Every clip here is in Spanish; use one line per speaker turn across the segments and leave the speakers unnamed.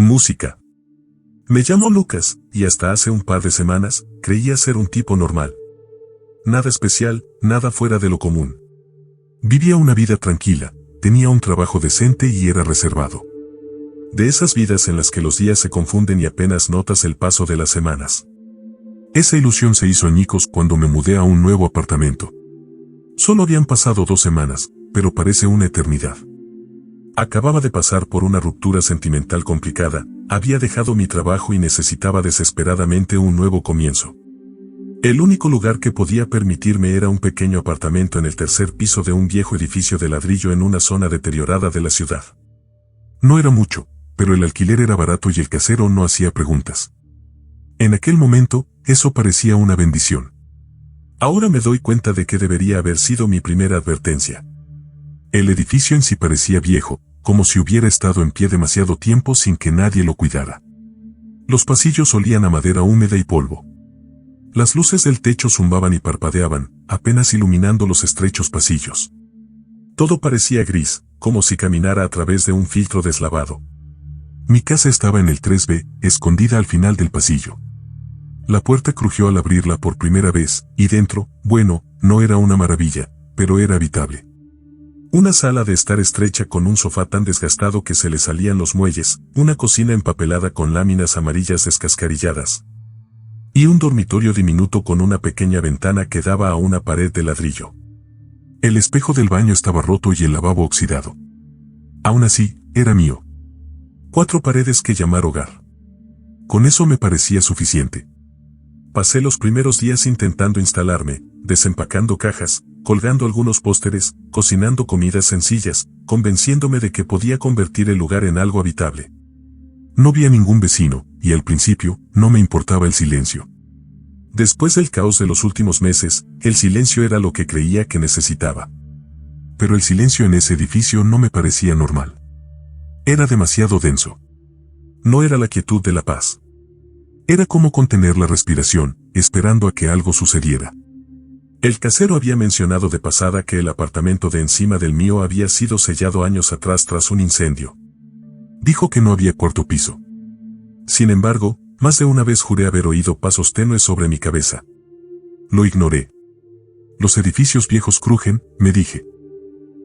Música. Me llamo Lucas, y hasta hace un par de semanas, creía ser un tipo normal. Nada especial, nada fuera de lo común. Vivía una vida tranquila, tenía un trabajo decente y era reservado. De esas vidas en las que los días se confunden y apenas notas el paso de las semanas. Esa ilusión se hizo añicos cuando me mudé a un nuevo apartamento. Solo habían pasado 2 semanas, pero parece una eternidad. Acababa de pasar por una ruptura sentimental complicada, había dejado mi trabajo y necesitaba desesperadamente un nuevo comienzo. El único lugar que podía permitirme era un pequeño apartamento en el 3er piso de un viejo edificio de ladrillo en una zona deteriorada de la ciudad. No era mucho, pero el alquiler era barato y el casero no hacía preguntas. En aquel momento, eso parecía una bendición. Ahora me doy cuenta de que debería haber sido mi primera advertencia. El edificio en sí parecía viejo, como si hubiera estado en pie demasiado tiempo sin que nadie lo cuidara. Los pasillos olían a madera húmeda y polvo. Las luces del techo zumbaban y parpadeaban, apenas iluminando los estrechos pasillos. Todo parecía gris, como si caminara a través de un filtro deslavado. Mi casa estaba en el 3B, escondida al final del pasillo. La puerta crujió al abrirla por primera vez, y dentro, bueno, no era una maravilla, pero era habitable. Una sala de estar estrecha con un sofá tan desgastado que se le salían los muelles, una cocina empapelada con láminas amarillas descascarilladas. Y un dormitorio diminuto con una pequeña ventana que daba a una pared de ladrillo. El espejo del baño estaba roto y el lavabo oxidado. Aún así, era mío. 4 paredes que llamar hogar. Con eso me parecía suficiente. Pasé los primeros días intentando instalarme, desempacando cajas, colgando algunos pósteres, cocinando comidas sencillas, convenciéndome de que podía convertir el lugar en algo habitable. No vi a ningún vecino, y al principio, no me importaba el silencio. Después del caos de los últimos meses, el silencio era lo que creía que necesitaba. Pero el silencio en ese edificio no me parecía normal. Era demasiado denso. No era la quietud de la paz. Era como contener la respiración, esperando a que algo sucediera. El casero había mencionado de pasada que el apartamento de encima del mío había sido sellado años atrás tras un incendio. Dijo que no había 4º piso. Sin embargo, más de una vez juré haber oído pasos tenues sobre mi cabeza. Lo ignoré. Los edificios viejos crujen, me dije.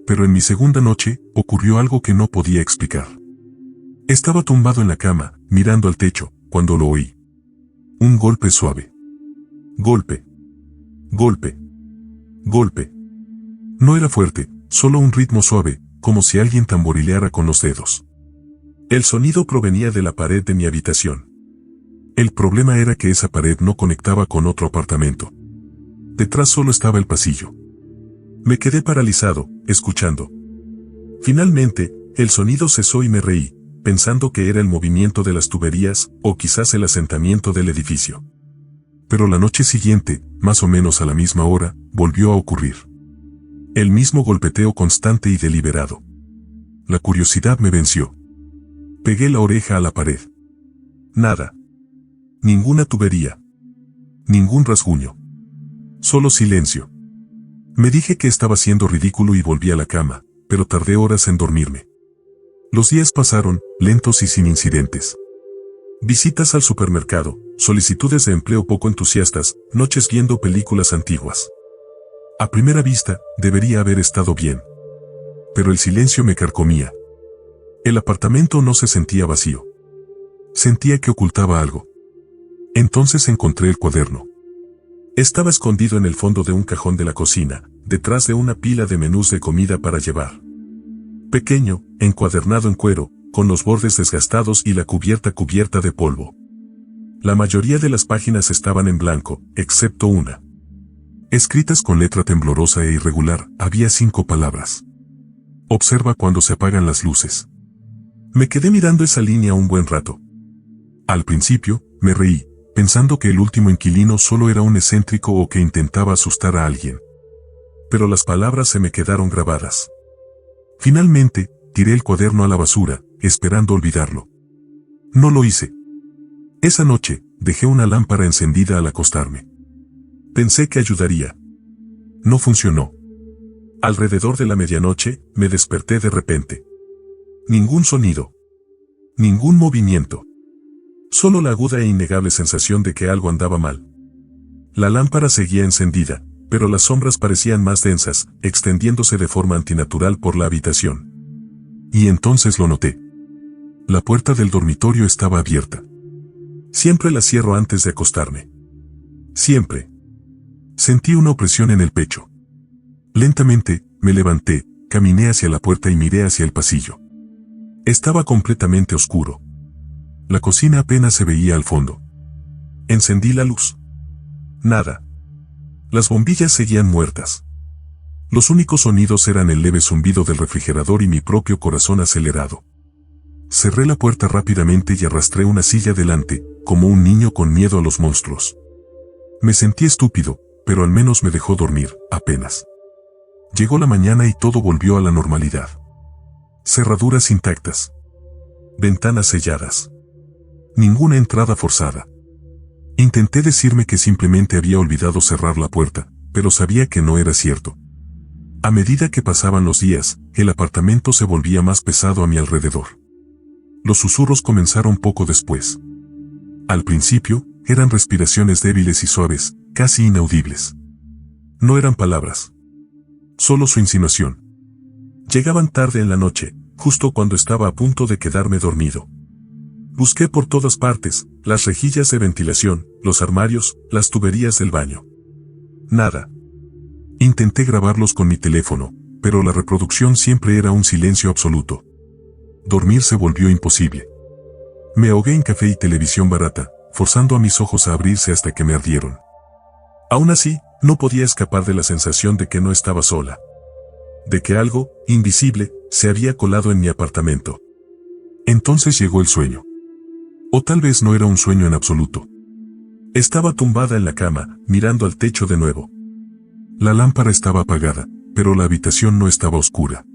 Pero en mi segunda noche, ocurrió algo que no podía explicar. Estaba tumbado en la cama, mirando al techo, cuando lo oí. Un golpe suave. Golpe. Golpe. Golpe. No era fuerte, solo un ritmo suave, como si alguien tamborileara con los dedos. El sonido provenía de la pared de mi habitación. El problema era que esa pared no conectaba con otro apartamento. Detrás solo estaba el pasillo. Me quedé paralizado, escuchando. Finalmente, el sonido cesó y me reí, pensando que era el movimiento de las tuberías, o quizás el asentamiento del edificio. Pero la noche siguiente, más o menos a la misma hora, volvió a ocurrir. El mismo golpeteo constante y deliberado. La curiosidad me venció. Pegué la oreja a la pared. Nada. Ninguna tubería. Ningún rasguño. Solo silencio. Me dije que estaba siendo ridículo y volví a la cama, pero tardé horas en dormirme. Los días pasaron, lentos y sin incidentes. Visitas al supermercado, solicitudes de empleo poco entusiastas, noches viendo películas antiguas. A primera vista, debería haber estado bien. Pero el silencio me carcomía. El apartamento no se sentía vacío. Sentía que ocultaba algo. Entonces encontré el cuaderno. Estaba escondido en el fondo de un cajón de la cocina, detrás de una pila de menús de comida para llevar. Pequeño, encuadernado en cuero, con los bordes desgastados y la cubierta de polvo. La mayoría de las páginas estaban en blanco, excepto una. Escritas con letra temblorosa e irregular, había 5 palabras. Observa cuando se apagan las luces. Me quedé mirando esa línea un buen rato. Al principio, me reí, pensando que el último inquilino solo era un excéntrico o que intentaba asustar a alguien. Pero las palabras se me quedaron grabadas. Finalmente, tiré el cuaderno a la basura, esperando olvidarlo. No lo hice. Esa noche, dejé una lámpara encendida al acostarme. Pensé que ayudaría. No funcionó. Alrededor de la medianoche, me desperté de repente. Ningún sonido. Ningún movimiento. Solo la aguda e innegable sensación de que algo andaba mal. La lámpara seguía encendida, pero las sombras parecían más densas, extendiéndose de forma antinatural por la habitación. Y entonces lo noté. La puerta del dormitorio estaba abierta. Siempre la cierro antes de acostarme. Siempre. Sentí una opresión en el pecho. Lentamente, me levanté, caminé hacia la puerta y miré hacia el pasillo. Estaba completamente oscuro. La cocina apenas se veía al fondo. Encendí la luz. Nada. Las bombillas seguían muertas. Los únicos sonidos eran el leve zumbido del refrigerador y mi propio corazón acelerado. Cerré la puerta rápidamente y arrastré una silla delante, como un niño con miedo a los monstruos. Me sentí estúpido, pero al menos me dejó dormir, apenas. Llegó la mañana y todo volvió a la normalidad. Cerraduras intactas. Ventanas selladas. Ninguna entrada forzada. Intenté decirme que simplemente había olvidado cerrar la puerta, pero sabía que no era cierto. A medida que pasaban los días, el apartamento se volvía más pesado a mi alrededor. Los susurros comenzaron poco después. Al principio, eran respiraciones débiles y suaves, casi inaudibles. No eran palabras. Solo su insinuación. Llegaban tarde en la noche, justo cuando estaba a punto de quedarme dormido. Busqué por todas partes, las rejillas de ventilación, los armarios, las tuberías del baño. Nada. Intenté grabarlos con mi teléfono, pero la reproducción siempre era un silencio absoluto. Dormir se volvió imposible. Me ahogué en café y televisión barata, forzando a mis ojos a abrirse hasta que me ardieron. Aún así, no podía escapar de la sensación de que no estaba sola. De que algo, invisible, se había colado en mi apartamento. Entonces llegó el sueño. O tal vez no era un sueño en absoluto. Estaba tumbada en la cama, mirando al techo de nuevo. La lámpara estaba apagada, pero la habitación no estaba oscura.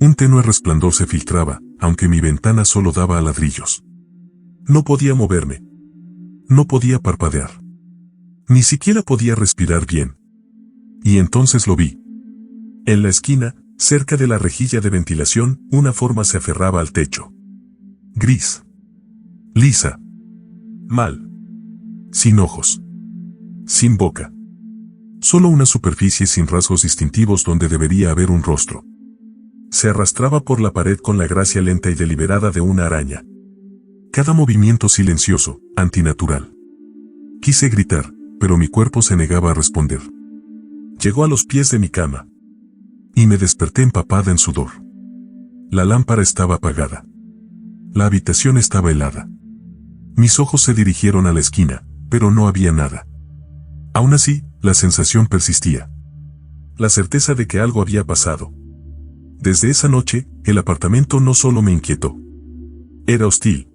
Un tenue resplandor se filtraba, aunque mi ventana solo daba a ladrillos. No podía moverme. No podía parpadear. Ni siquiera podía respirar bien. Y entonces lo vi. En la esquina, cerca de la rejilla de ventilación, una forma se aferraba al techo. Gris. Lisa. Mal. Sin ojos. Sin boca. Solo una superficie sin rasgos distintivos donde debería haber un rostro. Se arrastraba por la pared con la gracia lenta y deliberada de una araña. Cada movimiento silencioso, antinatural. Quise gritar, pero mi cuerpo se negaba a responder. Llegó a los pies de mi cama. Y me desperté empapada en sudor. La lámpara estaba apagada. La habitación estaba helada. Mis ojos se dirigieron a la esquina, pero no había nada. Aún así, la sensación persistía. La certeza de que algo había pasado. Desde esa noche, el apartamento no solo me inquietó. Era hostil.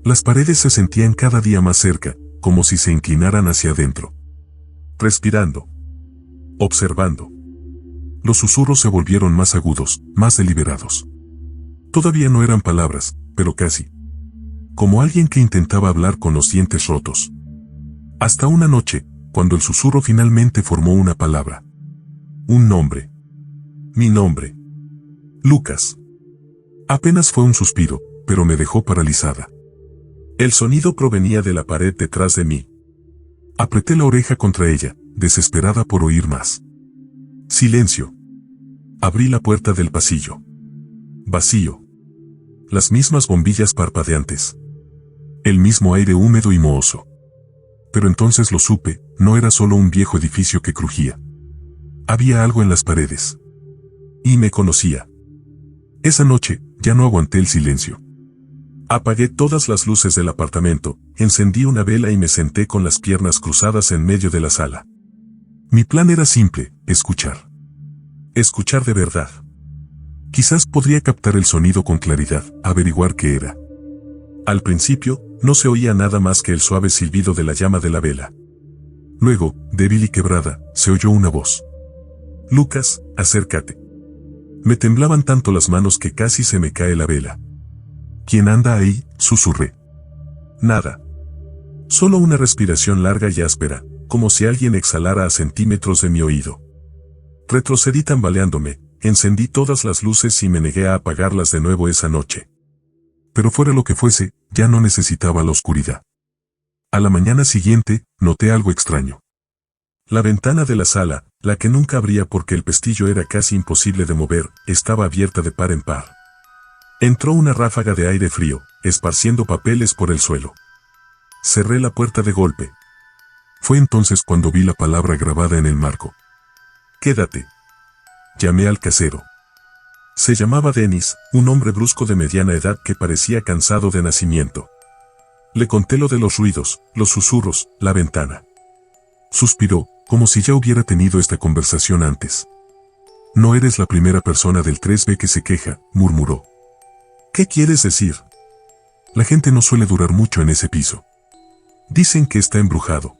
Las paredes se sentían cada día más cerca, como si se inclinaran hacia adentro. Respirando. Observando. Los susurros se volvieron más agudos, más deliberados. Todavía no eran palabras, pero casi. Como alguien que intentaba hablar con los dientes rotos. Hasta una noche, cuando el susurro finalmente formó una palabra. Un nombre. Mi nombre. Lucas. Apenas fue un suspiro, pero me dejó paralizada. El sonido provenía de la pared detrás de mí. Apreté la oreja contra ella, desesperada por oír más. Silencio. Abrí la puerta del pasillo. Vacío. Las mismas bombillas parpadeantes. El mismo aire húmedo y mohoso. Pero entonces lo supe, no era solo un viejo edificio que crujía. Había algo en las paredes. Y me conocía. Esa noche, ya no aguanté el silencio. Apagué todas las luces del apartamento, encendí una vela y me senté con las piernas cruzadas en medio de la sala. Mi plan era simple, escuchar. Escuchar de verdad. Quizás podría captar el sonido con claridad, averiguar qué era. Al principio, no se oía nada más que el suave silbido de la llama de la vela. Luego, débil y quebrada, se oyó una voz. Lucas, acércate. Me temblaban tanto las manos que casi se me cae la vela. ¿Quién anda ahí?, susurré. Nada. Solo una respiración larga y áspera, como si alguien exhalara a centímetros de mi oído. Retrocedí tambaleándome, encendí todas las luces y me negué a apagarlas de nuevo esa noche. pero fuera lo que fuese, ya no necesitaba la oscuridad. A la mañana siguiente, noté algo extraño. La ventana de la sala, la que nunca abría porque el pestillo era casi imposible de mover, estaba abierta de par en par. Entró una ráfaga de aire frío, esparciendo papeles por el suelo. Cerré la puerta de golpe. Fue entonces cuando vi la palabra grabada en el marco. «Quédate». Llamé al casero. Se llamaba Denis, un hombre brusco de mediana edad que parecía cansado de nacimiento. Le conté lo de los ruidos, los susurros, la ventana. Suspiró, como si ya hubiera tenido esta conversación antes. «No eres la primera persona del 3B que se queja», murmuró. «¿Qué quieres decir?» «La gente no suele durar mucho en ese piso. Dicen que está embrujado».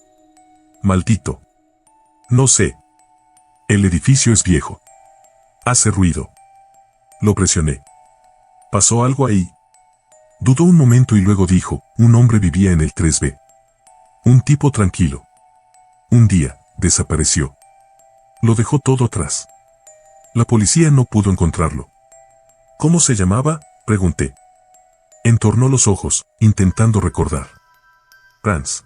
«Maldito». «No sé. El edificio es viejo. Hace ruido». Lo presioné. «¿Pasó algo ahí?» Dudó un momento y luego dijo, «Un hombre vivía en el 3B. Un tipo tranquilo. Un día, desapareció. Lo dejó todo atrás. La policía no pudo encontrarlo». «¿Cómo se llamaba?», pregunté. Entornó los ojos, intentando recordar. «Rance.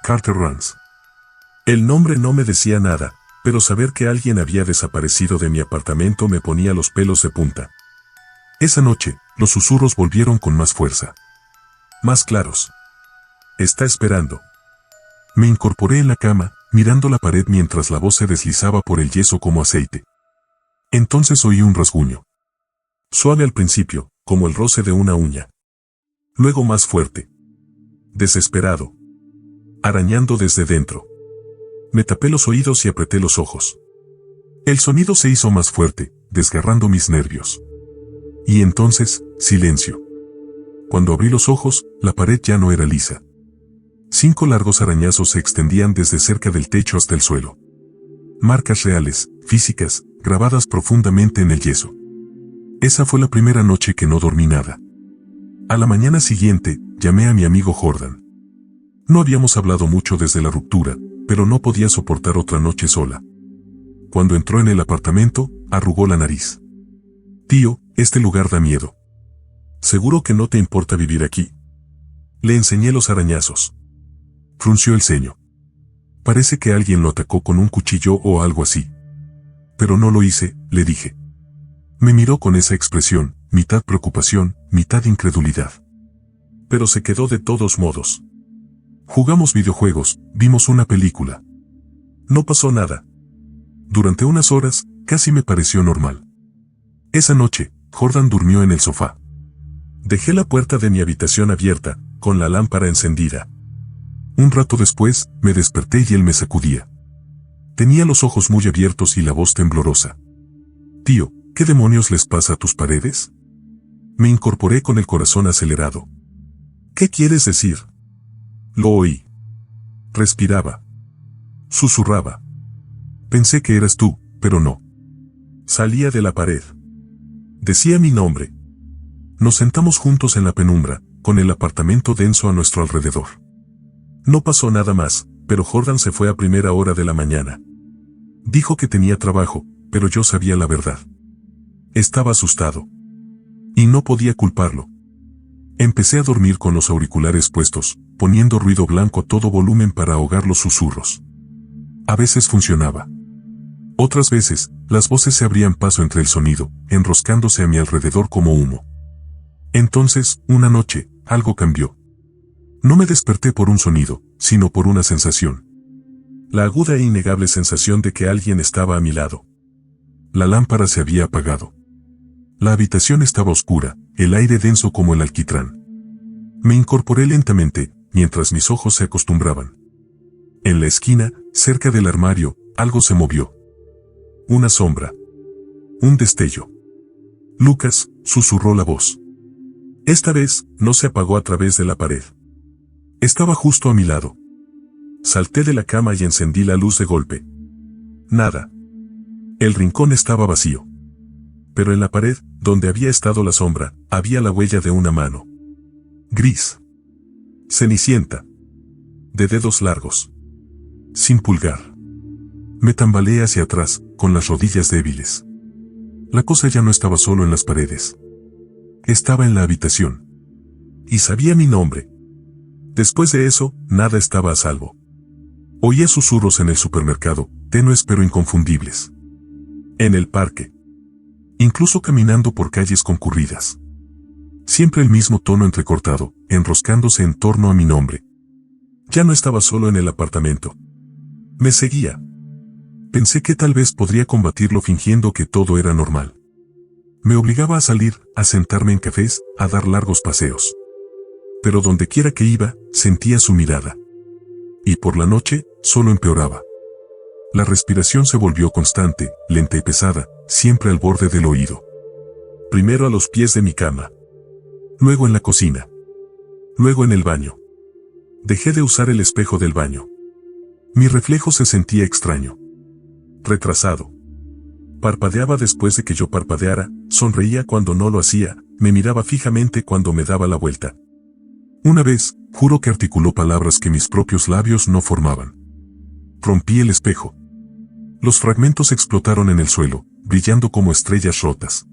Carter Rance». El nombre no me decía nada, pero saber que alguien había desaparecido de mi apartamento me ponía los pelos de punta. Esa noche, los susurros volvieron con más fuerza. Más claros. «Está esperando». Me incorporé en la cama, mirando la pared mientras la voz se deslizaba por el yeso como aceite. Entonces oí un rasguño. Suave al principio, como el roce de una uña. Luego más fuerte. Desesperado. Arañando desde dentro. Me tapé los oídos y apreté los ojos. El sonido se hizo más fuerte, desgarrando mis nervios. Y entonces, silencio. Cuando abrí los ojos, la pared ya no era lisa. 5 largos arañazos se extendían desde cerca del techo hasta el suelo. Marcas reales, físicas, grabadas profundamente en el yeso. Esa fue la primera noche que no dormí nada. A la mañana siguiente, llamé a mi amigo Jordan. No habíamos hablado mucho desde la ruptura, pero no podía soportar otra noche sola. Cuando entró en el apartamento, arrugó la nariz. «Tío, este lugar da miedo. ¿Seguro que no te importa vivir aquí?» Le enseñé los arañazos. Frunció el ceño. «Parece que alguien lo atacó con un cuchillo o algo así». «Pero no lo hice», le dije. Me miró con esa expresión, mitad preocupación, mitad incredulidad. Pero se quedó de todos modos. Jugamos videojuegos, vimos una película. No pasó nada. Durante unas horas, casi me pareció normal. Esa noche, Jordan durmió en el sofá. Dejé la puerta de mi habitación abierta, con la lámpara encendida. Un rato después, me desperté y él me sacudía. Tenía los ojos muy abiertos y la voz temblorosa. «Tío, ¿qué demonios les pasa a tus paredes?» Me incorporé con el corazón acelerado. «¿Qué quieres decir?» Lo oí. Respiraba. Susurraba. «Pensé que eras tú, pero no». Salía de la pared. Decía mi nombre. Nos sentamos juntos en la penumbra, con el apartamento denso a nuestro alrededor. No pasó nada más, pero Jordan se fue a primera hora de la mañana. Dijo que tenía trabajo, pero yo sabía la verdad. Estaba asustado. Y no podía culparlo. Empecé a dormir con los auriculares puestos, poniendo ruido blanco a todo volumen para ahogar los susurros. A veces funcionaba. Otras veces, las voces se abrían paso entre el sonido, enroscándose a mi alrededor como humo. Entonces, una noche, algo cambió. No me desperté por un sonido, sino por una sensación. La aguda e innegable sensación de que alguien estaba a mi lado. La lámpara se había apagado. La habitación estaba oscura, el aire denso como el alquitrán. Me incorporé lentamente, mientras mis ojos se acostumbraban. En la esquina, cerca del armario, algo se movió. Una sombra. Un destello. «Lucas», susurró la voz. Esta vez, no se apagó a través de la pared. Estaba justo a mi lado. Salté de la cama y encendí la luz de golpe. Nada. El rincón estaba vacío. Pero en la pared, donde había estado la sombra, había la huella de una mano. Gris. Cenicienta. De dedos largos. Sin pulgar. Me tambaleé hacia atrás, con las rodillas débiles. La cosa ya no estaba solo en las paredes. Estaba en la habitación. y sabía mi nombre. Después de eso, nada estaba a salvo. Oía susurros en el supermercado, tenues pero inconfundibles. En el parque. Incluso caminando por calles concurridas. Siempre el mismo tono entrecortado, enroscándose en torno a mi nombre. Ya no estaba solo en el apartamento. Me seguía. Pensé que tal vez podría combatirlo fingiendo que todo era normal. Me obligaba a salir, a sentarme en cafés, a dar largos paseos. Pero donde quiera que iba, sentía su mirada. Y por la noche, solo empeoraba. La respiración se volvió constante, lenta y pesada, siempre al borde del oído. Primero a los pies de mi cama. Luego en la cocina. Luego en el baño. Dejé de usar el espejo del baño. Mi reflejo se sentía extraño. Retrasado. Parpadeaba después de que yo parpadeara, sonreía cuando no lo hacía, me miraba fijamente cuando me daba la vuelta. Una vez, juro que articuló palabras que mis propios labios no formaban. Rompí el espejo. Los fragmentos explotaron en el suelo, brillando como estrellas rotas.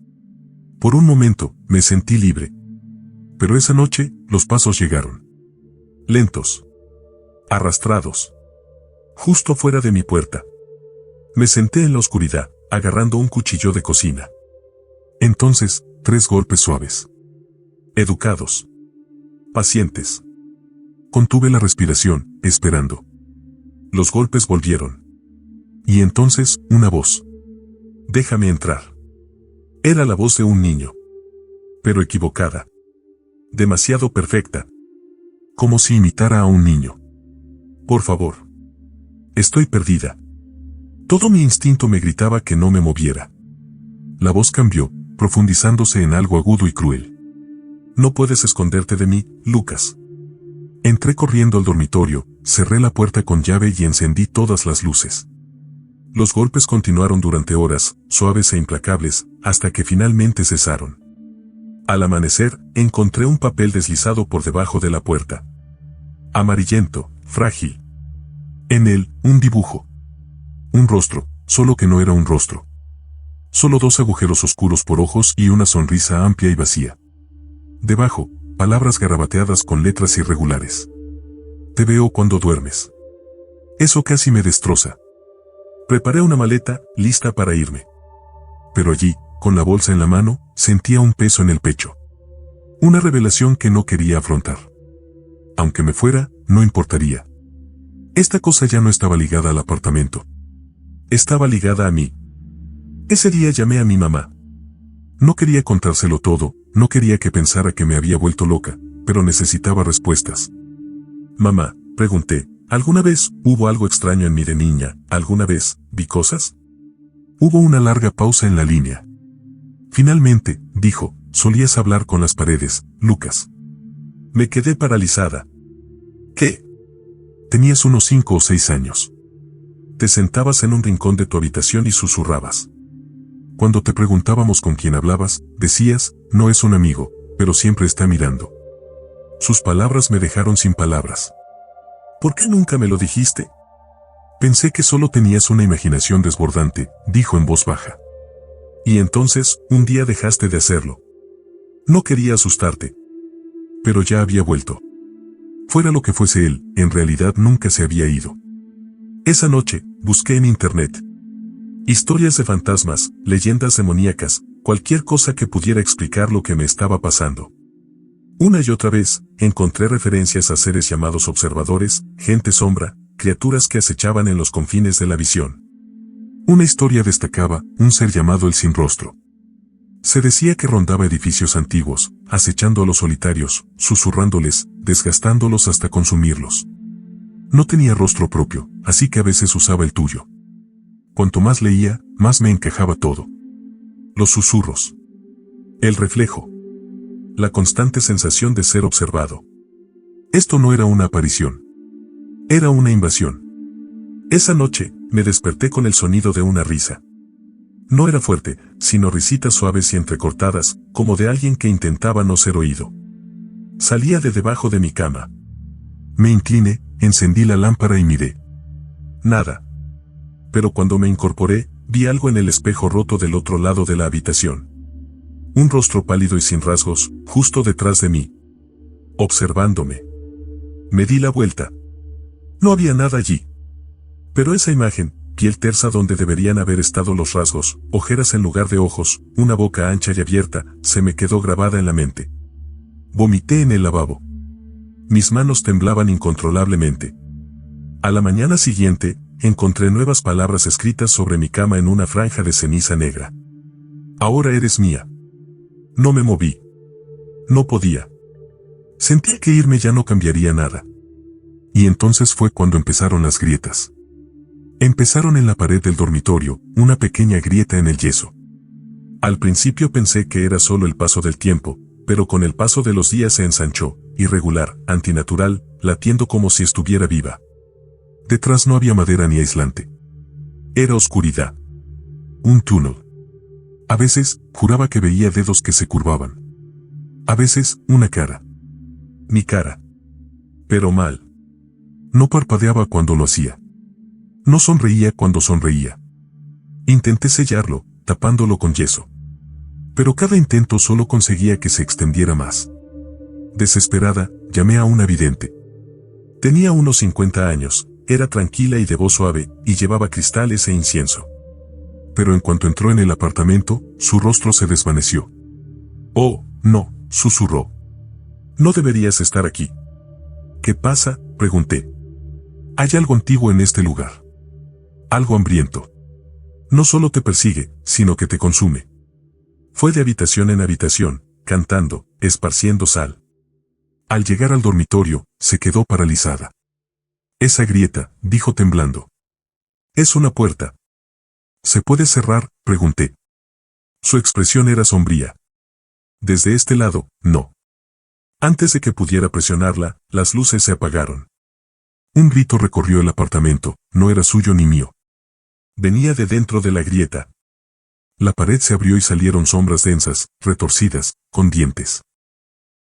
Por un momento, me sentí libre. Pero esa noche, los pasos llegaron. Lentos. Arrastrados. Justo fuera de mi puerta. Me senté en la oscuridad, agarrando un cuchillo de cocina. Entonces, 3 golpes suaves. Educados. Pacientes. Contuve la respiración, esperando. Los golpes volvieron. Y entonces, una voz. Déjame entrar. Era la voz de un niño. Pero equivocada. Demasiado perfecta. Como si imitara a un niño. Por favor. Estoy perdida. Todo mi instinto me gritaba que no me moviera. La voz cambió, profundizándose en algo agudo y cruel. No puedes esconderte de mí, Lucas. Entré corriendo al dormitorio, cerré la puerta con llave y encendí todas las luces. Los golpes continuaron durante horas, suaves e implacables, hasta que finalmente cesaron. Al amanecer, encontré un papel deslizado por debajo de la puerta. Amarillento, frágil. En él, un dibujo. Un rostro, solo que no era un rostro. Solo 2 agujeros oscuros por ojos y una sonrisa amplia y vacía. Debajo, palabras garabateadas con letras irregulares. Te veo cuando duermes. Eso casi me destroza. Preparé una maleta, lista para irme. Pero allí, con la bolsa en la mano, sentía un peso en el pecho. Una revelación que no quería afrontar. Aunque me fuera, no importaría. Esta cosa ya no estaba ligada al apartamento. Estaba ligada a mí. Ese día llamé a mi mamá. No quería contárselo todo, no quería que pensara que me había vuelto loca, pero necesitaba respuestas. Mamá, pregunté, ¿alguna vez hubo algo extraño en mí de niña? ¿Alguna vez vi cosas? Hubo una larga pausa en la línea. Finalmente, dijo, solías hablar con las paredes, Lucas. Me quedé paralizada. ¿Qué? Tenías unos 5 o 6 años. Te sentabas en un rincón de tu habitación y susurrabas. Cuando te preguntábamos con quién hablabas, decías, no es un amigo, pero siempre está mirando. Sus palabras me dejaron sin palabras. ¿Por qué nunca me lo dijiste? Pensé que solo tenías una imaginación desbordante, dijo en voz baja. Y entonces, un día dejaste de hacerlo. No quería asustarte. Pero ya había vuelto. Fuera lo que fuese él, en realidad nunca se había ido. Esa noche, busqué en internet. Historias de fantasmas, leyendas demoníacas, cualquier cosa que pudiera explicar lo que me estaba pasando. Una y otra vez, encontré referencias a seres llamados observadores, gente sombra, criaturas que acechaban en los confines de la visión. Una historia destacaba, un ser llamado el sin rostro. Se decía que rondaba edificios antiguos, acechando a los solitarios, susurrándoles, desgastándolos hasta consumirlos. No tenía rostro propio, así que a veces usaba el tuyo. Cuanto más leía, más me encajaba todo. Los susurros. El reflejo. La constante sensación de ser observado. Esto no era una aparición. Era una invasión. Esa noche, me desperté con el sonido de una risa. No era fuerte, sino risitas suaves y entrecortadas, como de alguien que intentaba no ser oído. Salía de debajo de mi cama. Me incliné, encendí la lámpara y miré. Nada. Pero cuando me incorporé, vi algo en el espejo roto del otro lado de la habitación. Un rostro pálido y sin rasgos, justo detrás de mí. observándome. Me di la vuelta. No había nada allí. Pero esa imagen, piel tersa donde deberían haber estado los rasgos, ojeras en lugar de ojos, una boca ancha y abierta, se me quedó grabada en la mente. Vomité en el lavabo. Mis manos temblaban incontrolablemente. A la mañana siguiente, encontré nuevas palabras escritas sobre mi cama en una franja de ceniza negra. Ahora eres mía. No me moví. No podía. Sentía que irme ya no cambiaría nada. Y entonces fue cuando empezaron las grietas. Empezaron en la pared del dormitorio, una pequeña grieta en el yeso. Al principio pensé que era solo el paso del tiempo, pero con el paso de los días se ensanchó, irregular, antinatural, latiendo como si estuviera viva. Detrás no había madera ni aislante. Era oscuridad. Un túnel. A veces, juraba que veía dedos que se curvaban. A veces, una cara. Mi cara. Pero mal. No parpadeaba cuando lo hacía. No sonreía cuando sonreía. Intenté sellarlo, tapándolo con yeso. Pero cada intento solo conseguía que se extendiera más. Desesperada, llamé a una vidente. Tenía unos 50 años, era tranquila y de voz suave, y llevaba cristales e incienso. Pero en cuanto entró en el apartamento, su rostro se desvaneció. «Oh, no», susurró. «No deberías estar aquí». «¿Qué pasa?», pregunté. «Hay algo antiguo en este lugar. Algo hambriento. No solo te persigue, sino que te consume». Fue de habitación en habitación, cantando, esparciendo sal. Al llegar al dormitorio, se quedó paralizada. «Esa grieta», dijo temblando. «Es una puerta». «¿Se puede cerrar?», pregunté. Su expresión era sombría. «Desde este lado, no». Antes de que pudiera presionarla, las luces se apagaron. Un grito recorrió el apartamento, no era suyo ni mío. Venía de dentro de la grieta. La pared se abrió y salieron sombras densas, retorcidas, con dientes.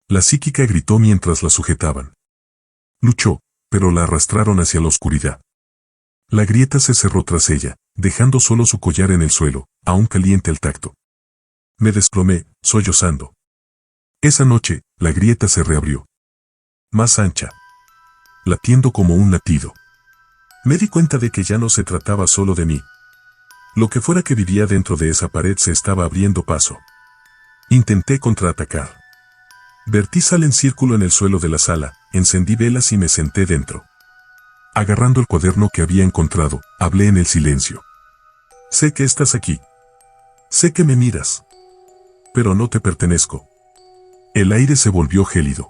La psíquica gritó mientras la sujetaban. Luchó, pero la arrastraron hacia la oscuridad. La grieta se cerró tras ella, dejando solo su collar en el suelo, aún caliente al tacto. Me desplomé, sollozando. Esa noche, la grieta se reabrió. Más ancha. Latiendo como un latido. Me di cuenta de que ya no se trataba solo de mí. Lo que fuera que vivía dentro de esa pared se estaba abriendo paso. Intenté contraatacar. Vertí sal en círculo en el suelo de la sala, encendí velas y me senté dentro. Agarrando el cuaderno que había encontrado, hablé en el silencio. «Sé que estás aquí. Sé que me miras. Pero no te pertenezco». El aire se volvió gélido.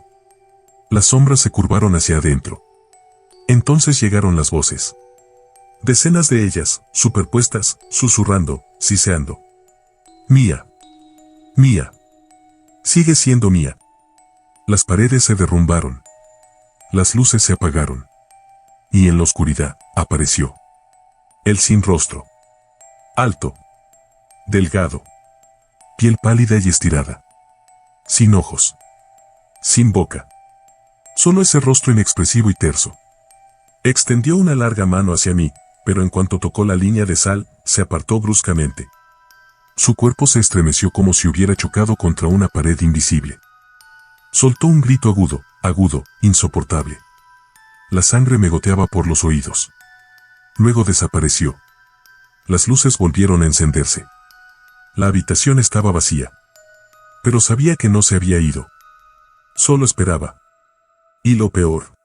Las sombras se curvaron hacia adentro. Entonces llegaron las voces. Decenas de ellas, superpuestas, susurrando, siseando. «Mía. Mía. Sigue siendo mía». Las paredes se derrumbaron. Las luces se apagaron. Y en la oscuridad, apareció. Él sin rostro. Alto. Delgado. Piel pálida y estirada. Sin ojos. Sin boca. Solo ese rostro inexpresivo y terso. Extendió una larga mano hacia mí, pero en cuanto tocó la línea de sal, se apartó bruscamente. Su cuerpo se estremeció como si hubiera chocado contra una pared invisible. Soltó un grito agudo, agudo, insoportable. La sangre me goteaba por los oídos. Luego desapareció. Las luces volvieron a encenderse. La habitación estaba vacía. Pero sabía que no se había ido. Solo esperaba. Y lo peor.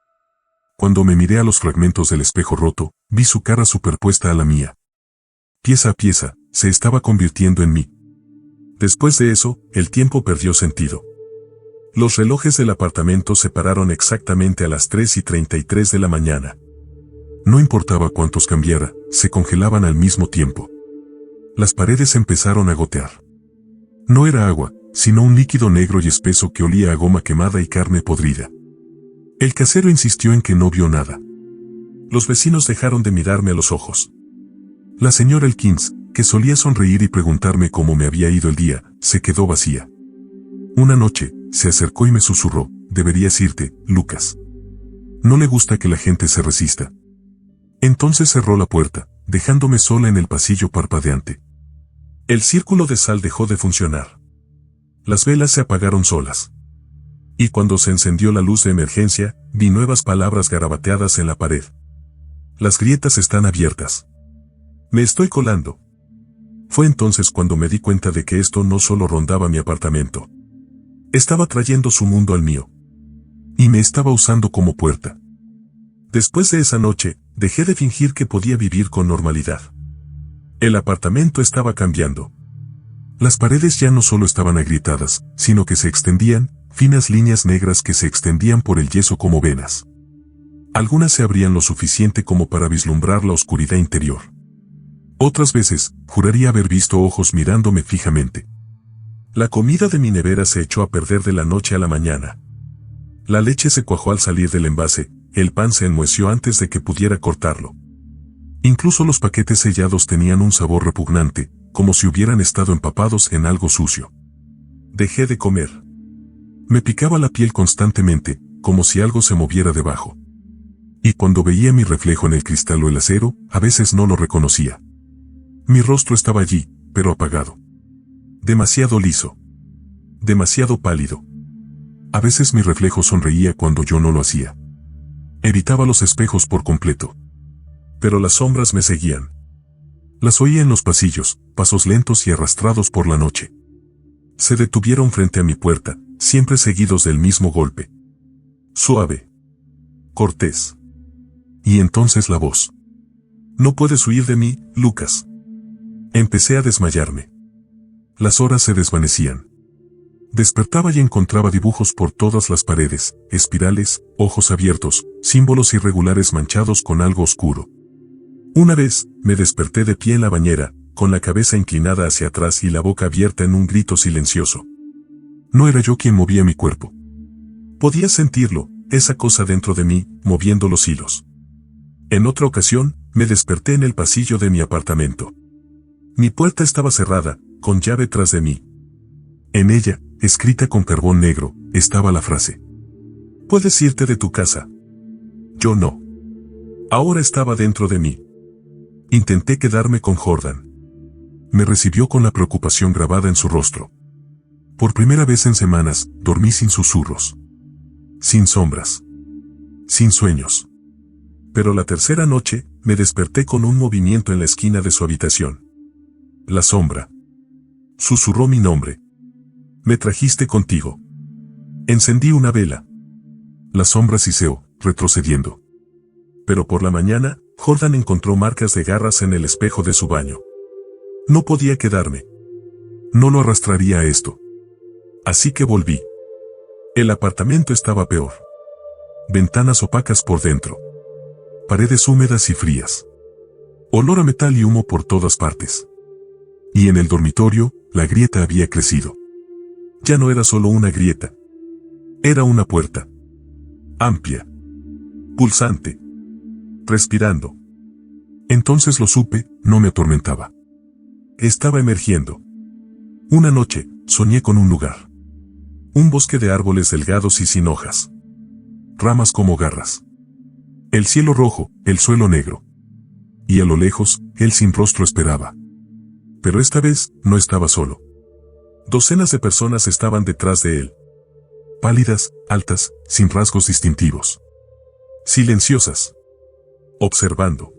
Cuando me miré a los fragmentos del espejo roto, vi su cara superpuesta a la mía. Pieza a pieza, se estaba convirtiendo en mí. Después de eso, el tiempo perdió sentido. Los relojes del apartamento se pararon exactamente a las 3:33 de la mañana. No importaba cuántos cambiara, se congelaban al mismo tiempo. Las paredes empezaron a gotear. No era agua, sino un líquido negro y espeso que olía a goma quemada y carne podrida. El casero insistió en que no vio nada. Los vecinos dejaron de mirarme a los ojos. La señora Elkins, que solía sonreír y preguntarme cómo me había ido el día, se quedó vacía. Una noche, se acercó y me susurró, «Deberías irte, Lucas. No le gusta que la gente se resista». Entonces cerró la puerta, dejándome sola en el pasillo parpadeante. El círculo de sal dejó de funcionar. Las velas se apagaron solas. Y cuando se encendió la luz de emergencia, vi nuevas palabras garabateadas en la pared. Las grietas están abiertas. Me estoy colando. Fue entonces cuando me di cuenta de que esto no solo rondaba mi apartamento. Estaba trayendo su mundo al mío. Y me estaba usando como puerta. Después de esa noche, dejé de fingir que podía vivir con normalidad. El apartamento estaba cambiando. Las paredes ya no solo estaban agrietadas, sino que se extendían, finas líneas negras que se extendían por el yeso como venas. Algunas se abrían lo suficiente como para vislumbrar la oscuridad interior. Otras veces, juraría haber visto ojos mirándome fijamente. La comida de mi nevera se echó a perder de la noche a la mañana. La leche se cuajó al salir del envase, el pan se enmueció antes de que pudiera cortarlo. Incluso los paquetes sellados tenían un sabor repugnante, como si hubieran estado empapados en algo sucio. Dejé de comer. Me picaba la piel constantemente, como si algo se moviera debajo. Y cuando veía mi reflejo en el cristal o el acero, a veces no lo reconocía. Mi rostro estaba allí, pero apagado. Demasiado liso. Demasiado pálido. A veces mi reflejo sonreía cuando yo no lo hacía. Evitaba los espejos por completo. Pero las sombras me seguían. Las oía en los pasillos, pasos lentos y arrastrados por la noche. Se detuvieron frente a mi puerta, siempre seguidos del mismo golpe. Suave. Cortés. Y entonces la voz. No puedes huir de mí, Lucas. Empecé a desmayarme. Las horas se desvanecían. Despertaba y encontraba dibujos por todas las paredes, espirales, ojos abiertos, símbolos irregulares manchados con algo oscuro. Una vez, me desperté de pie en la bañera, con la cabeza inclinada hacia atrás y la boca abierta en un grito silencioso. No era yo quien movía mi cuerpo. Podía sentirlo, esa cosa dentro de mí, moviendo los hilos. En otra ocasión, me desperté en el pasillo de mi apartamento. Mi puerta estaba cerrada, con llave tras de mí. En ella, escrita con carbón negro, estaba la frase: «Puedes irte de tu casa». Yo no. Ahora estaba dentro de mí. Intenté quedarme con Jordan. Me recibió con la preocupación grabada en su rostro. Por primera vez en semanas, dormí sin susurros. Sin sombras. Sin sueños. Pero la tercera noche, me desperté con un movimiento en la esquina de su habitación. La sombra. Susurró mi nombre. Me trajiste contigo. Encendí una vela. La sombra siseó, retrocediendo. Pero por la mañana, Jordan encontró marcas de garras en el espejo de su baño. No podía quedarme. No lo arrastraría a esto. Así que volví. El apartamento estaba peor. Ventanas opacas por dentro. Paredes húmedas y frías. Olor a metal y humo por todas partes. Y en el dormitorio, la grieta había crecido. Ya no era solo una grieta. Era una puerta. Amplia. Pulsante. Respirando. Entonces lo supe, no me atormentaba. Estaba emergiendo. Una noche, soñé con un lugar. Un bosque de árboles delgados y sin hojas. Ramas como garras. El cielo rojo, el suelo negro. Y a lo lejos, él sin rostro esperaba. Pero esta vez, no estaba solo. Docenas de personas estaban detrás de él. Pálidas, altas, sin rasgos distintivos. Silenciosas. Observando.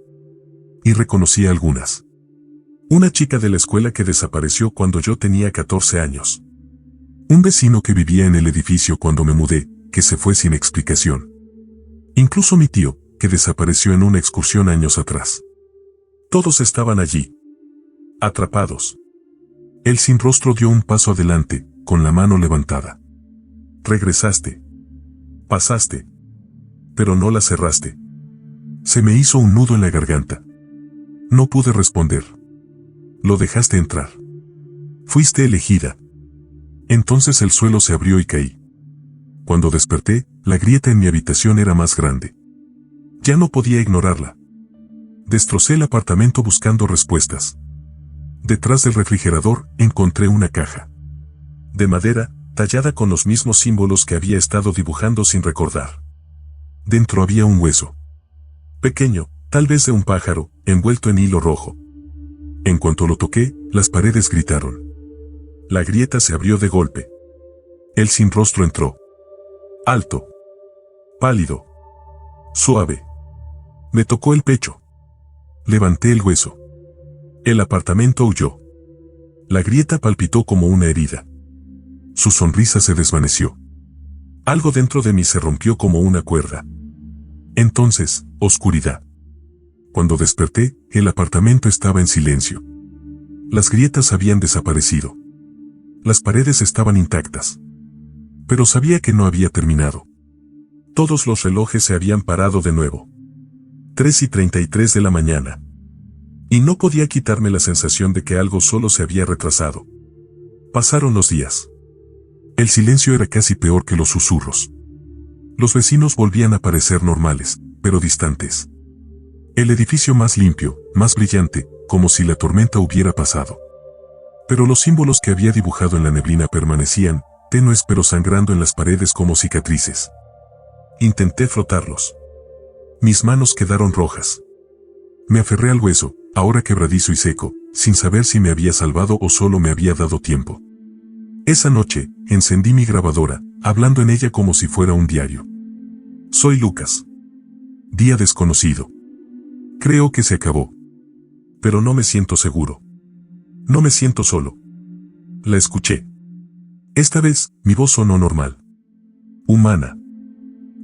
Y reconocí a algunas. Una chica de la escuela que desapareció cuando yo tenía 14 años. Un vecino que vivía en el edificio cuando me mudé, que se fue sin explicación. Incluso mi tío, que desapareció en una excursión años atrás. Todos estaban allí. Atrapados. Él sin rostro dio un paso adelante, con la mano levantada. Regresaste. Pasaste. Pero no la cerraste. Se me hizo un nudo en la garganta. No pude responder. Lo dejaste entrar. Fuiste elegida. Entonces el suelo se abrió y caí. Cuando desperté, la grieta en mi habitación era más grande. Ya no podía ignorarla. Destrocé el apartamento buscando respuestas. Detrás del refrigerador encontré una caja. De madera, tallada con los mismos símbolos que había estado dibujando sin recordar. Dentro había un hueso. Pequeño, tal vez de un pájaro, envuelto en hilo rojo. En cuanto lo toqué, las paredes gritaron. La grieta se abrió de golpe. Él sin rostro entró. Alto. Pálido. Suave. Me tocó el pecho. Levanté el hueso. El apartamento huyó. La grieta palpitó como una herida. Su sonrisa se desvaneció. Algo dentro de mí se rompió como una cuerda. Entonces, oscuridad. Cuando desperté, el apartamento estaba en silencio. Las grietas habían desaparecido. Las paredes estaban intactas. Pero sabía que no había terminado. Todos los relojes se habían parado de nuevo. 3:33 de la mañana. Y no podía quitarme la sensación de que algo solo se había retrasado. Pasaron los días. El silencio era casi peor que los susurros. Los vecinos volvían a parecer normales, pero distantes. El edificio más limpio, más brillante, como si la tormenta hubiera pasado. Pero los símbolos que había dibujado en la neblina permanecían, tenues pero sangrando en las paredes como cicatrices. Intenté frotarlos. Mis manos quedaron rojas. Me aferré al hueso, ahora quebradizo y seco, sin saber si me había salvado o solo me había dado tiempo. Esa noche, encendí mi grabadora, hablando en ella como si fuera un diario. Soy Lucas. Día desconocido. Creo que se acabó. Pero no me siento seguro. No me siento solo. La escuché. Esta vez, mi voz sonó normal. Humana.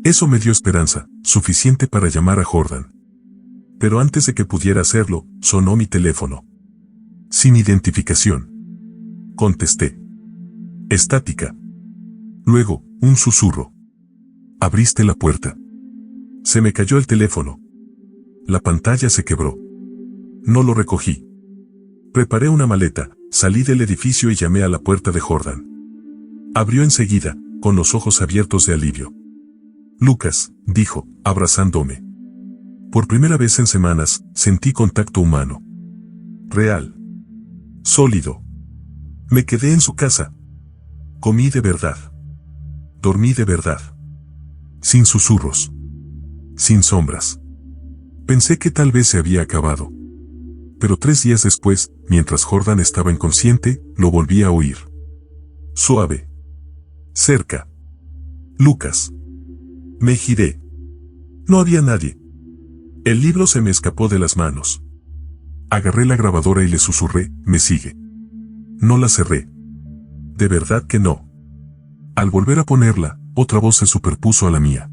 Eso me dio esperanza, suficiente para llamar a Jordan. Pero antes de que pudiera hacerlo, sonó mi teléfono. Sin identificación. Contesté. Estática. Luego, un susurro. Abriste la puerta. Se me cayó el teléfono. La pantalla se quebró. No lo recogí. Preparé una maleta, salí del edificio y llamé a la puerta de Jordan. Abrió enseguida, con los ojos abiertos de alivio. Lucas, dijo, abrazándome. Por primera vez en semanas, sentí contacto humano. Real. Sólido. Me quedé en su casa. Comí de verdad. Dormí de verdad. Sin susurros. Sin sombras. Pensé que tal vez se había acabado. Pero 3 días después, mientras Jordan estaba inconsciente, lo volví a oír. Suave. Cerca. Lucas. Me giré. No había nadie. El libro se me escapó de las manos. Agarré la grabadora y le susurré, me sigue. No la cerré. De verdad que no. Al volver a ponerla, otra voz se superpuso a la mía.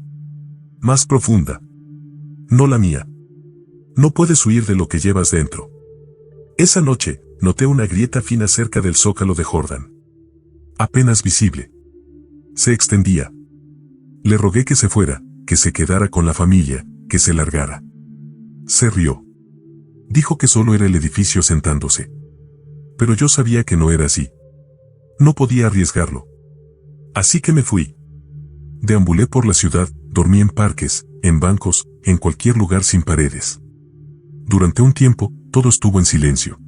Más profunda. No la mía. No puedes huir de lo que llevas dentro. Esa noche, noté una grieta fina cerca del zócalo de Jordan. Apenas visible. Se extendía. Le rogué que se fuera, que se quedara con la familia, que se largara. Se rió. Dijo que solo era el edificio sentándose. Pero yo sabía que no era así. No podía arriesgarlo. Así que me fui. Deambulé por la ciudad, dormí en parques, en bancos, en cualquier lugar sin paredes. Durante un tiempo, todo estuvo en silencio.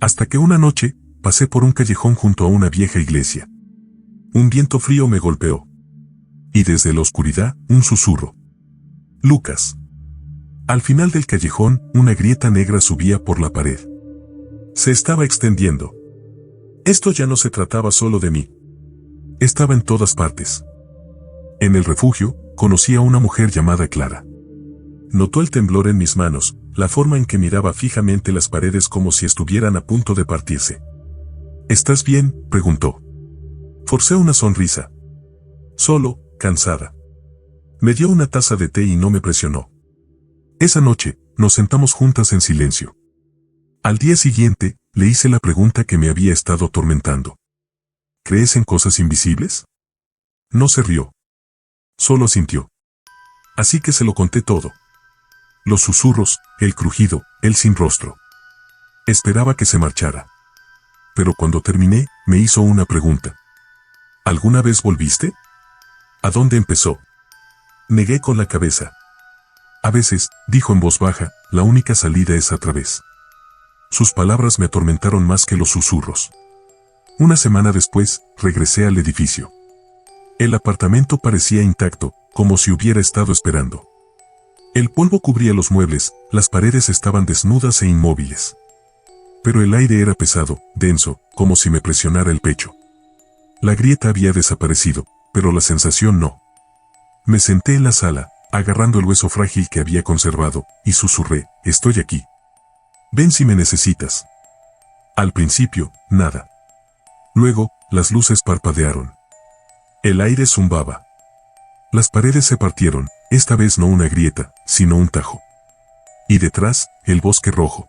Hasta que una noche, pasé por un callejón junto a una vieja iglesia. Un viento frío me golpeó. Y desde la oscuridad, un susurro. Lucas. Al final del callejón, una grieta negra subía por la pared. Se estaba extendiendo. Esto ya no se trataba solo de mí. Estaba en todas partes. En el refugio, conocí a una mujer llamada Clara. Notó el temblor en mis manos, la forma en que miraba fijamente las paredes como si estuvieran a punto de partirse. ¿Estás bien?, preguntó. Forcé una sonrisa. Solo, cansada. Me dio una taza de té y no me presionó. Esa noche, nos sentamos juntas en silencio. Al día siguiente, le hice la pregunta que me había estado atormentando. ¿Crees en cosas invisibles? No se rió. Solo sintió. Así que se lo conté todo. Los susurros, el crujido, el sin rostro. Esperaba que se marchara. Pero cuando terminé, me hizo una pregunta. ¿Alguna vez volviste? ¿A dónde empezó? Negué con la cabeza. A veces, dijo en voz baja, la única salida es a través. Sus palabras me atormentaron más que los susurros. Una semana después, regresé al edificio. El apartamento parecía intacto, como si hubiera estado esperando. El polvo cubría los muebles, las paredes estaban desnudas e inmóviles. Pero el aire era pesado, denso, como si me presionara el pecho. La grieta había desaparecido, pero la sensación no. Me senté en la sala, agarrando el hueso frágil que había conservado, y susurré, estoy aquí. Ven si me necesitas. Al principio, nada. Luego, las luces parpadearon. El aire zumbaba. Las paredes se partieron, esta vez no una grieta, sino un tajo. Y detrás, el bosque rojo.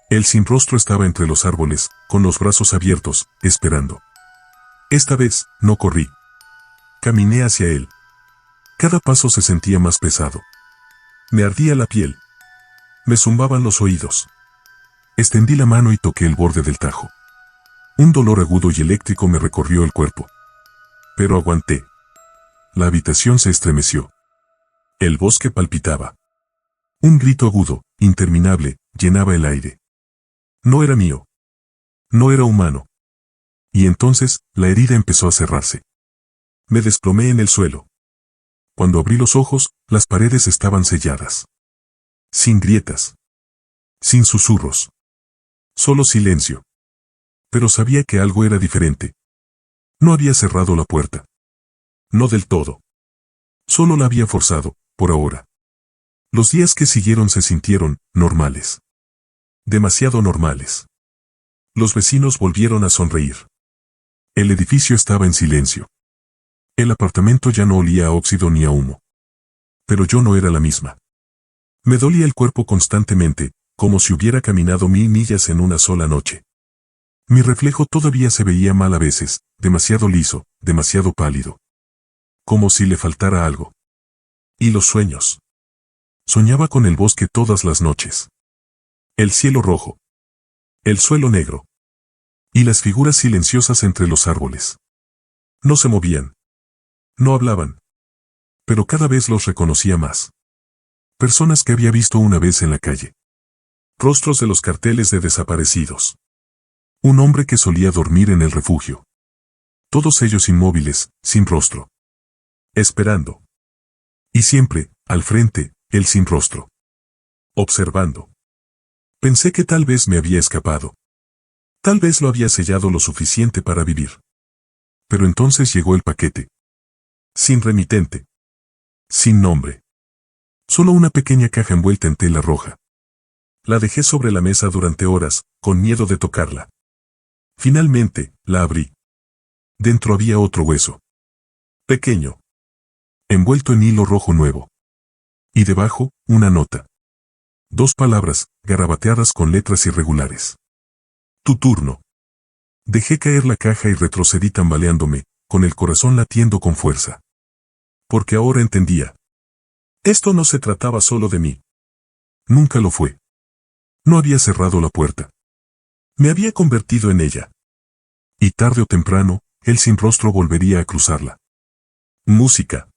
El sin rostro estaba entre los árboles, con los brazos abiertos, esperando. Esta vez, no corrí. Caminé hacia él. Cada paso se sentía más pesado. Me ardía la piel. Me zumbaban los oídos. Extendí la mano y toqué el borde del tajo. Un dolor agudo y eléctrico me recorrió el cuerpo. Pero aguanté. La habitación se estremeció. El bosque palpitaba. Un grito agudo, interminable, llenaba el aire. No era mío. No era humano. Y entonces, la herida empezó a cerrarse. Me desplomé en el suelo. Cuando abrí los ojos, las paredes estaban selladas. Sin grietas. Sin susurros. Solo silencio. Pero sabía que algo era diferente. No había cerrado la puerta. No del todo. Solo la había forzado, por ahora. Los días que siguieron se sintieron normales. Demasiado normales. Los vecinos volvieron a sonreír. El edificio estaba en silencio. El apartamento ya no olía a óxido ni a humo. Pero yo no era la misma. Me dolía el cuerpo constantemente, como si hubiera caminado 1000 millas en una sola noche. Mi reflejo todavía se veía mal a veces, demasiado liso, demasiado pálido. Como si le faltara algo. Y los sueños. Soñaba con el bosque todas las noches. El cielo rojo. El suelo negro. Y las figuras silenciosas entre los árboles. No se movían. No hablaban. Pero cada vez los reconocía más. Personas que había visto una vez en la calle. Rostros de los carteles de desaparecidos. Un hombre que solía dormir en el refugio. Todos ellos inmóviles, sin rostro. Esperando. Y siempre, al frente, él sin rostro. Observando. Pensé que tal vez me había escapado. Tal vez lo había sellado lo suficiente para vivir. Pero entonces llegó el paquete. Sin remitente. Sin nombre. Solo una pequeña caja envuelta en tela roja. La dejé sobre la mesa durante horas, con miedo de tocarla. Finalmente, la abrí. Dentro había otro hueso. Pequeño. Envuelto en hilo rojo nuevo. Y debajo, una nota. 2 palabras, garabateadas con letras irregulares. Tu turno. Dejé caer la caja y retrocedí tambaleándome, con el corazón latiendo con fuerza. Porque ahora entendía. Esto no se trataba solo de mí. Nunca lo fue. No había cerrado la puerta. Me había convertido en ella. Y tarde o temprano, él sin rostro volvería a cruzarla. Música.